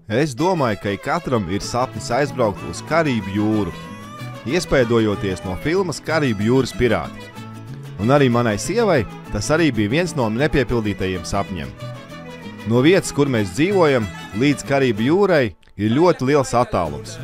Es domāju, ka katram ir sapnis aizbraukt uz Karību jūru, iespaidojoties no filmas Karību jūras pirāti. Un arī manai sievai tas arī bija viens no nepiepildītajiem sapņiem. No vietas, kur mēs dzīvojam, līdz Karību jūrai ir ļoti liels attālums.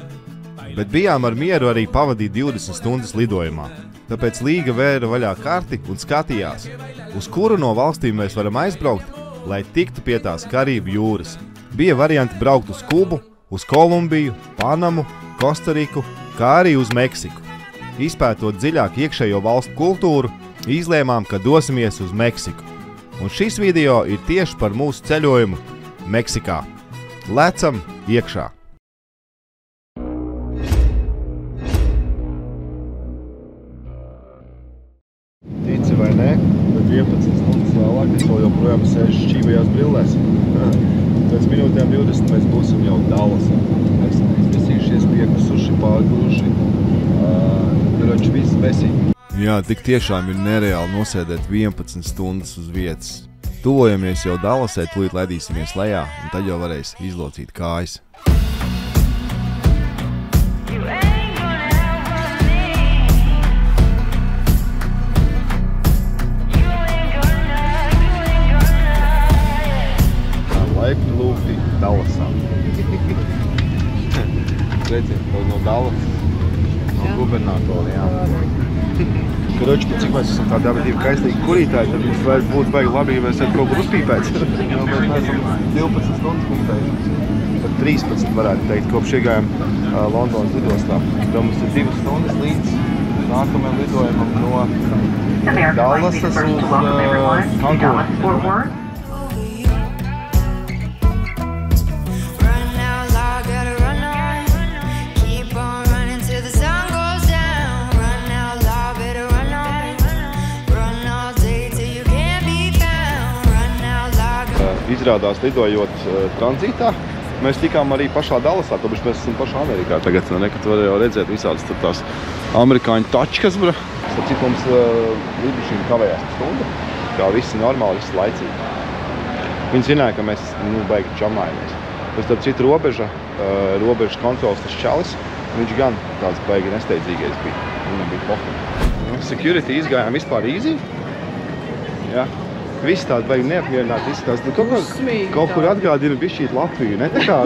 Bet bijām ar mieru arī pavadīt 20 stundas lidojumā. Tāpēc Līga vēra vaļā karti un skatījās, uz kuru no valstīm mēs varam aizbraukt, lai tiktu pie tās Karību jūras. Bija varianti braukt uz Kubu, uz Kolumbiju, Panamu, Kostariku, kā arī uz Meksiku. Izpētot dziļāk iekšējo valstu kultūru, izlēmām, ka dosimies uz Meksiku. Un šis video ir tieši par mūsu ceļojumu Meksikā. Lecam iekšā! Tici vai ne, bet 11 stundas vēlāk es vēl joprojām sēžu šķībajās brillēs. Pēc minūtēm 20 mēs būsim jau Dallasā. Esam izvisījušies, piekusuši, pārguruši. Karoči, viss besīgi. Jā, tik tiešām ir nereāli nosēdēt 11 stundas uz vietas. Tuvojamies jau Dallasai, tūlīt laidīsimies lejā, un tad jau varēs izlocīt kājas. Laipni lūgti Dallasā. Redzēt, no Dallas, no gubernatora, jā. Karoči, cik mēs esam tādi abi divi kaistīgi kurītāji, tad mums vajag būt baigi labi, ja mēs esam kaut kur uzpīpēc. Jo mēs neesam 12 stundas punktējuši. Pat 13 varētu teikt, kopš iegājām Londonas lidostā. Tad mums ir 2 stundas līdz nākamajam lidojumam no Dallasas uz Cancūnu. Izrādās, lidojot tranzītā, mēs tikām arī pašā Dallasā, tāpēc mēs esam pašā Amerikā tagad, nekad var jau redzēt visādas tās amerikāņu tačkas, bra. Starp citu mums lidmašīna kavējās stundu, kā visi normāli, visi laicīgi. Viņi zināja, ka mēs baigi čamājamies. Pēc starp citu robežas kontrols tas čalis, viņš gan tāds baigi nesteidzīgais bija. Viņam bija pohni. Security izgājām vispār easy. Jā. Visi tādi baigi neapmierināti izskatās. Kaut kur atgādina bišķīt Latviju, ne? Tā kā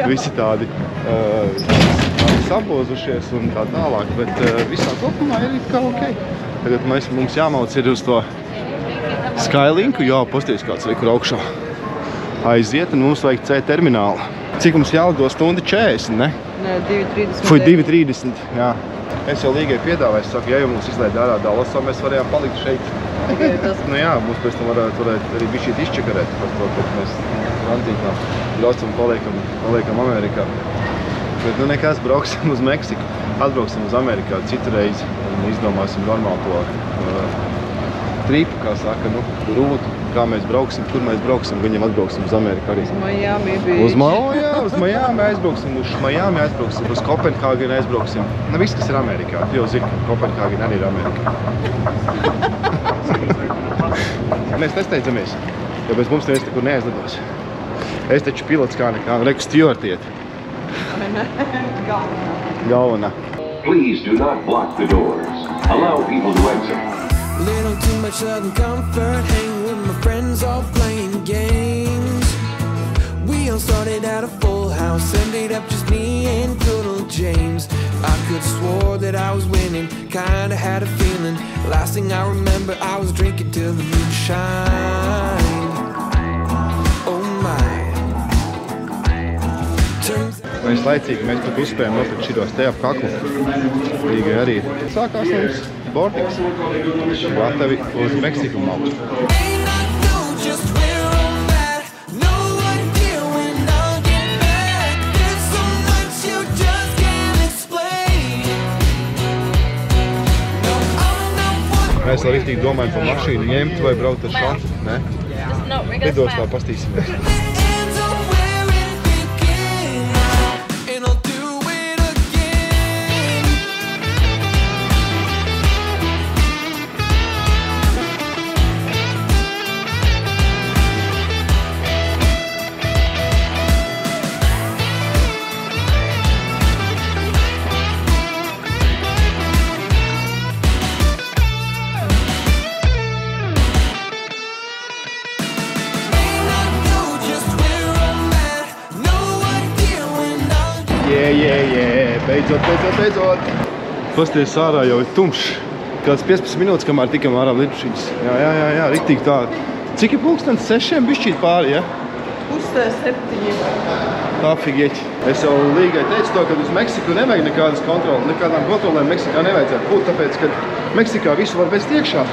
visi tādi sabozušies un tā tālāk, bet visā kopumā ir kā ok. Tagad mums jāmauc ir uz to Skylinku, jā, pasties kāds ir, kur augšā aiziet, un mums vajag C terminālu. Cik mums jālido stundi 40, ne? Nē, 2.30. Foi 2.30, jā. Es jau Līgai piedāvāju, saku, ja jau mums izlaid ārā Dallasā, mēs varējām palikt šeit. Nu jā, mums pēc tam varētu arī bišķīt izčakarēt par to, ka mēs tranzītā braucam un paliekam Amerikā. Bet nu nekas, brauksim uz Meksiku, atbrauksim uz Amerikā citu reizi un izdomāsim normāli to tripu, kā saka, rūtu, kā mēs brauksim, kur mēs brauksim, viņam atbrauksim uz Ameriku arī. Uz Miami bija. Uz Miami aizbrauksim, uz Miami aizbrauksim, uz Kopenhāgenu aizbrauksim. Viss, kas ir Amerikā. Tu jau zini, ka Kopenhāgena arī ir Amerikā. Mēs nesteidzamies, jo bez mums neviens nekur neaizlidos. Es taču pilots kā nekā, reku stjuartiet. Galvenā. Please do not block the doors. Allow people to exit. Little too much southern comfort, hanging with my friends all playing games. We all started at a full house, ended up just me and good old James. I could swore that I was winning, kinda had a feeling. Last thing I remember, I was drinking till the moon shined. Oh my. Mēs laicīgi, mēs pat uzspējam nopirkt šitos te ap kaklu. Līgai arī sākās mums boardings. Gatavi uz Meksiku maukt. Mēs vēl riktīgi domājam par mašīnu ņemt vai braukt ar šādu, ne? Lidostā pastīsimies. Beidzot. Pasties ārā jau ir tumšs. Kāds 15 minūtes, kamēr tikam ārā lidmašīnas. Jā, riktīgi tā. Cik ir pulkstens? 6 bišķīt pāri, ja? Pusē 7. Afigieķi. Es jau līgai teicu to, ka uz Meksiku nevajag nekādas kontrolas. Nekādām kontrolēm Meksikā nevajadzētu būt, tāpēc, ka Meksikā visu var vest iekšā.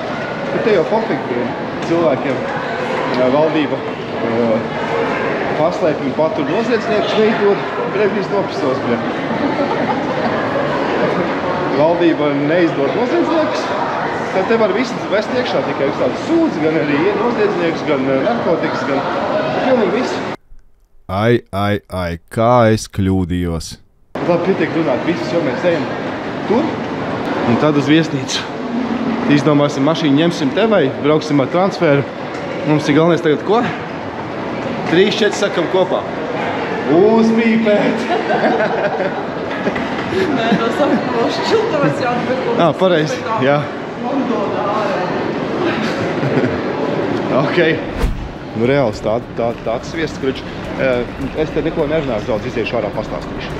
Bet te jau pofīgi cilvēkiem valdība paslēpj un patur noziedzniekus veidot brevīs nopistos. Valdība neizdod noziedzniekus, tad te var visu vest iekšā tikai uz tādu sūdzi, gan arī noziedzniekus, gan narkotikas, gan pilnīgi visu. Ai, kā es kļūdījos. Labi, pietiek runāt visus, jo mēs ejam tur un tad uz viesnīcu. Izdomāsim mašīnu, ņemsim te vai brauksim ar transferu. Mums ir galvenais tagad ko? 3-4 sakam kopā. Uzpīpēt! Nē, no sākumos šiltavas jāatbeku. Pareizi, jā. Ok. Nu, reāls tāds sviests, kruč. Es te neko nerunāšu daudz, iziešu ārā pastāstīšu.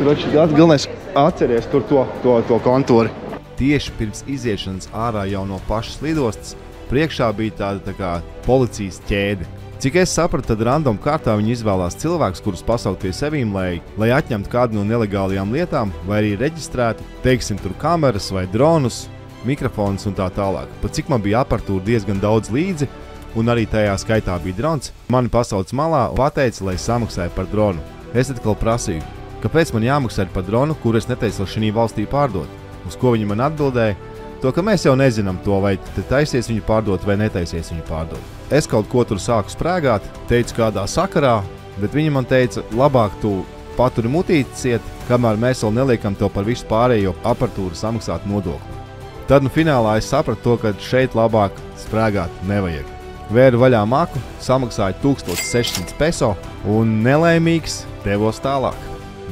Kruč, galvenais atceries tur to kontūri. Tieši pirms iziešanas ārā jau no pašas lidostas priekšā bija tāda tā kā policijas ķēde. Cik es sapratu, tad random kārtā viņi izvēlās cilvēkus, kurus pasaukt pie sevīm, lai atņemtu kādu no nelegālajām lietām, vai arī reģistrētu, teiksim, tur kameras vai dronus, mikrofonus un tā tālāk. Pat cik man bija aparatūra diezgan daudz līdzi, un arī tajā skaitā bija drons, mani pasauc malā un pateica, lai samaksāju par dronu. Es atkal prasīju, kāpēc man jāmaksā par dronu, kur es neteicu šī valstī pārdot. Uz ko viņi man atbildēja? To, ka mēs jau nezinām to, vai te taisies viņu pārdot vai netaisies viņu pārdot. Es kaut ko tur sāku sprēgāt, teicu kādā sakarā, bet viņi man teica, labāk tu paturi mutīti ciet, kamēr mēs vēl neliekam tev par visu pārējo aparatūru samaksāt nodokli. Tad nu finālā es sapratu to, ka šeit labāk sprēgāt nevajag. Vēru vaļā maku, samaksāju 1600 peso un nelēmīgs devos tālāk.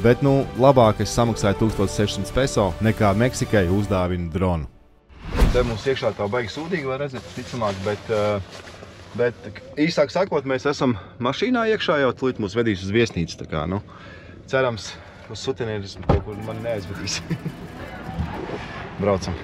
Bet nu labāk es samaksāju 1600 peso nekā Meksikai uzdāvinu dronu. Te mums iekšā tā baigi sūdīgi var redzēt, ticamāk, bet īsāk sakot, mēs esam mašīnā iekšā jau tūlīt mūs vedīs uz viesnīcu, tā kā, nu, cerams, uz sutenierismu kaut kur mani neaizvedīs. Braucam.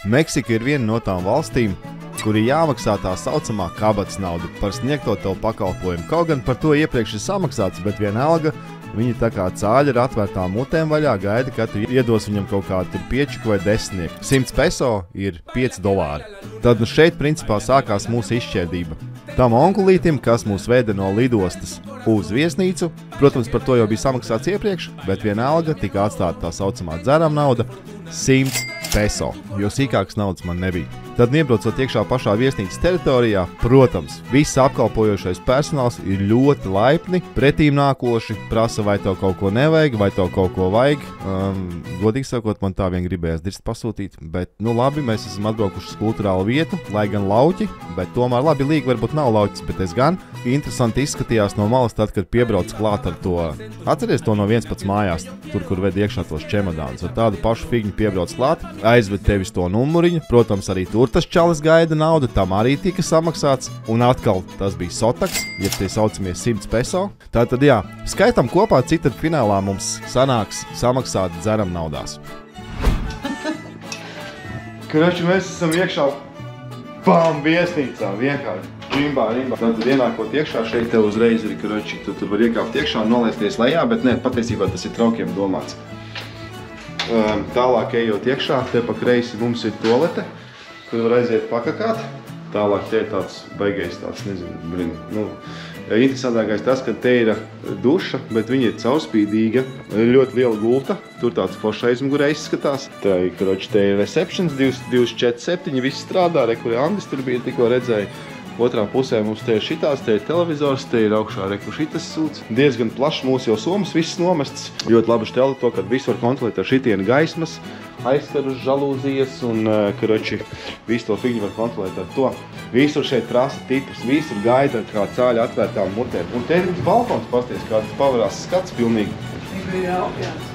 Meksika ir viena no tām valstīm, kur ir jāmaksā tā saucamā kabatas nauda par sniegto tev pakalpojumu. Kaut gan par to iepriekš ir samaksāts, bet vienalga, viņi tā kā cāļi ar atvērtām mutēm vaļā gaida, ka tu iedos viņam kaut kādu piečuku vai desmitnieku. 100 peso ir $5. Tad nu šeit principā sākās mūsu izšķērdība. Tam onkulītim, kas mūs veda no lidostas uz viesnīcu, protams, par to jau bija samaksāts iepriekš, bet vienalga tika atstāta tā saucamā dzeram nauda 100 peso, jo sīkākas naudas man nebija. Tad, iebraucot iekšā pašā viesnīcas teritorijā, protams, viss apkalpojošais personāls ir ļoti laipni, pretīm nākoši, prasa, vai tev kaut ko nevajag, vai tev kaut ko vajag. Godīgi sakot, man tā vien gribējās dirst pasūtīt, bet, nu labi, mēs esam atbraukuši uz kulturālu vietu, lai gan lauķi, bet tomēr labi līga varbūt nav lauķis, bet es gan. Interesanti izskatījās no malas tad, kad piebrauc klāt ar to, atceries to no 11 mājās, tur, kur ved iekšā tos čemodānus, ar tādu pašu figņu piebrauc klāt, aizved tevis to numuriņu, protams, arī tur tas čalis gaida naudu, tam arī tika samaksāts, un atkal tas bija sotaks, ja tie saucamies 100 peso. Tātad jā, skaitam kopā, cik tad finālā mums sanāks samaksāt dzeram naudās. Karači, mēs esam iekšā viesnīcā, vienkārši. Rimbā. Tad ienākot iekšā, šeit tev uzreiz ir, karači, tu var iekāpt iekšā un nolaisties lejā, bet ne, patiesībā tas ir traukiem domāts. Tālāk ejot iekšā, te pa kreisi mums ir toalete, kur var aiziet pakakāt. Tālāk te ir tāds baigais, tāds, nezinu, interesantākais tas, ka te ir duša, bet viņa ir caurspīdīga, ļoti liela gulta, tur tāds foršs aizmugurē izskatās. Tā ir, karači, te ir receptions, 247, viss strādā, re, kur Andis tur bija, tikko redzēja. Otrā pusē mums te ir šitās, te ir televizors, te ir augšā reku šitas sūds. Diezgan plašs mūsu jau somas, viss nomests. Ļoti labi šteli to, ka visu var kontrolēt ar šitienu gaismas, aizskarus, žalūzijas un, karači, visu to figņu var kontrolēt ar to. Visur šeit prasa tipus, visur gaida kā cāļa atvērtām mutēm. Un te ir balkons, pasties, kāds pavarās skats pilnīgi. Jā, okeāns.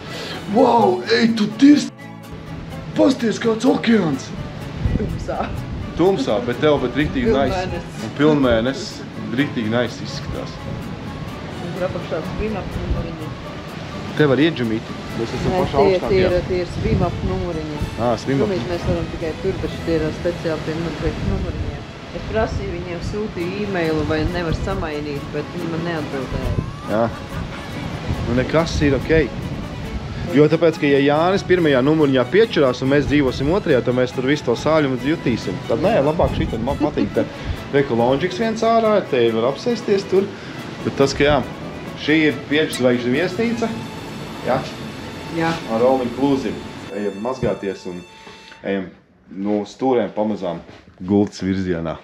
Wow, ej, tu dirst! Pasties, kāds okeāns! Tumsā, bet tev riktīgi nice. Un pilnmēnesis riktīgi nice izskatās. Un apakšā sprinap un mariņi. Te var iedžumīt. Mēs esam paši augstākie. Tie ir swim-up numuriņi. Swim-up. Mēs varam tikai tur, bet tie ir speciāli pie numuriņiem. Es prasīju viņiem sūtīju e-mailu, vai nevar samainīt, bet viņi man neatbildēja. Jā. Nu nekas ir okei. Jo tāpēc, ka ja Jānis pirmajā numuriņā piečurās un mēs dzīvosim otrajā, tad mēs tur visu to sāļumu jutīsim. Tad nē, labāk šī tad man patīk. Te reku lonžiks viens ārā, te var apsēsties tur. Bet tas, ka jā, šī ir 5 zvaigžņu viesnīca. Jā. Jā. Ar all inclusive. Ejam mazgāties un ejam no stūrēm pamazām gultas virzienā.